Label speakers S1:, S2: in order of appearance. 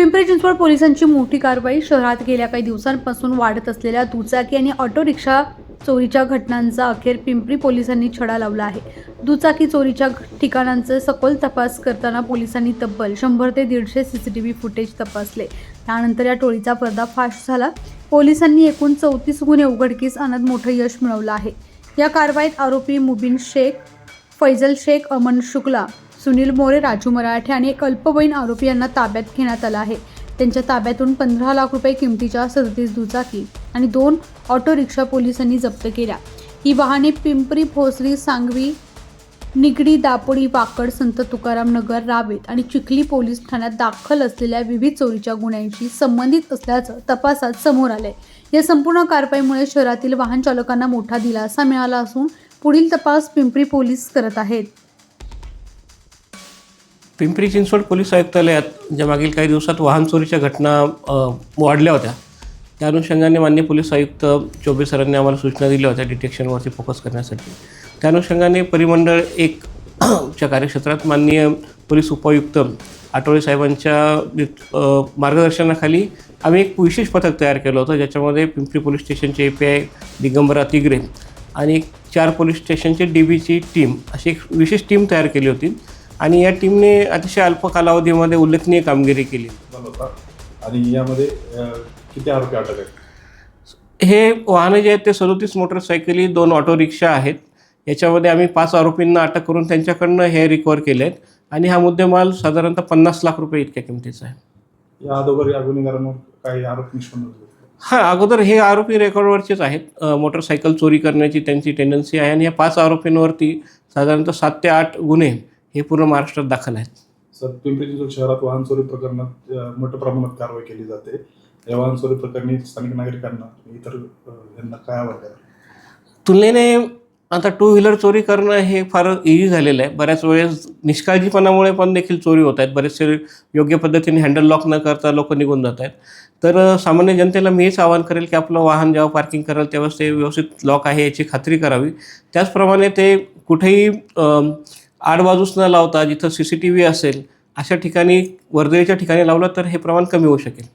S1: पिंपरी चिंचवड पोलिसांची मोठी कारवाई. शहरात गेल्या काही दिवसांपासून वाढत असलेल्या दुचाकी आणि ऑटो रिक्षा चोरीच्या घटनांचा अखेर पिंपरी पोलिसांनी छडा लावला आहे. दुचाकी चोरीच्या ठिकाणांचा सखोल तपास करताना पोलिसांनी तब्बल 100 ते 150 सीसीटीव्ही फुटेज तपासले. त्यानंतर या टोळीचा पर्दाफाश झाला. पोलिसांनी एकूण 34 गुन्हे उघडकीस आणत मोठं यश मिळवलं आहे. या कारवाईत आरोपी मुबीन शेख, फैजल शेख, अमन शुक्ला, सुनील मोरे, राजू मराठे आणि एक अल्पवयीन आरोपी यांना ताब्यात घेण्यात आलं आहे. त्यांच्या ताब्यातून 15 लाख रुपये किमतीच्या 37 दुचाकी आणि 2 ऑटो रिक्षा पोलिसांनी जप्त केल्या. ही वाहने पिंपरी, भोसरी, सांगवी, निगडी, दापोडी, वाकड, संत तुकाराम नगर, रावेत आणि चिखली पोलीस ठाण्यात दाखल असलेल्या विविध चोरीच्या गुन्ह्यांशी संबंधित असल्याचं तपासात समोर आलंय. या संपूर्ण कारवाईमुळे शहरातील वाहन चालकांना मोठा दिलासा मिळाला असून पुढील तपास पिंपरी पोलीस करत आहेत.
S2: पिंपरी चिंचवड पोलीस आयुक्तालयात ज्या मागील काही दिवसात वाहन चोरीच्या घटना वाढल्या होत्या, त्या अनुषंगाने माननीय पोलीस आयुक्त चौबे सरांनी आम्हाला सूचना दिल्या होत्या डिटेक्शनवरती फोकस करण्यासाठी. त्या अनुषंगाने परिमंडळ 1 च्या कार्यक्षेत्रात माननीय पोलीस उपायुक्त आठवले साहेबांच्या मार्गदर्शनाखाली आम्ही एक विशेष पथक तयार केलं होतं, ज्याच्यामध्ये पिंपरी पोलीस स्टेशनचे API दिगंबरा तिगरे आणि 4 पोलीस स्टेशनचे DBची टीम अशी एक विशेष टीम तयार केली होती. आणि या टीमने अतिशय अल्प कालावधीमध्ये उल्लेखनीय कामगिरी केली.
S3: आणि यामध्ये किती आरोपी अटक आहेत?
S2: हे वाहनं जे आहेत ते 37 मोटरसायकली, 2 ऑटो रिक्षा आहेत. याच्यामध्ये आम्ही 5 आरोपींना अटक करून त्यांच्याकडनं हे रिकवर केले आहेत आणि हा मुद्देमाल साधारणतः 50 लाख रुपये इतक्या किमतीचा आहे.
S3: या अगोदर या गुन्हेगारांवर काही आरोप निष्पन्न झाले?
S2: अगोदर हे आरोपी रेकॉर्डवरचेच आहेत. मोटरसायकल चोरी करण्याची त्यांची टेंडन्सी आहे आणि या 5 आरोपींवरती साधारणतः 7 ते 8 गुन्हे हे पूर्ण महाराष्ट्रात दाखल आहेत.
S3: सर, पिंपरी चिंचवड शहरात वाहन चोरी प्रकरणात मोठ्या प्रमाणात कारवाई केली जाते. या वाहन चोरी प्रकरणी स्थानिक नागरिकांना इतर यांना काय आव्हान आहे?
S2: तुलनेने आता 2 व्हीलर चोरी करणं हे फार इझी झालेलं आहे. बऱ्याच वेळेस निष्काळजीपणामुळे पण देखील चोरी होत आहेत. बरेचसे योग्य पद्धतीने हँडल लॉक न करता लोक निघून जात आहेत. तर सामान्य जनतेला मी हेच आवाहन करेल की आपलं वाहन जेव्हा पार्किंग कराल तेव्हाच ते व्यवस्थित लॉक आहे याची खात्री करावी. त्याचप्रमाणे ते कुठेही आडबाजूस न लावता जिथं CCTV असेल अशा ठिकाणी, वर्दळीच्या ठिकाणी लावलं तर हे प्रमाण कमी होऊ शकेल.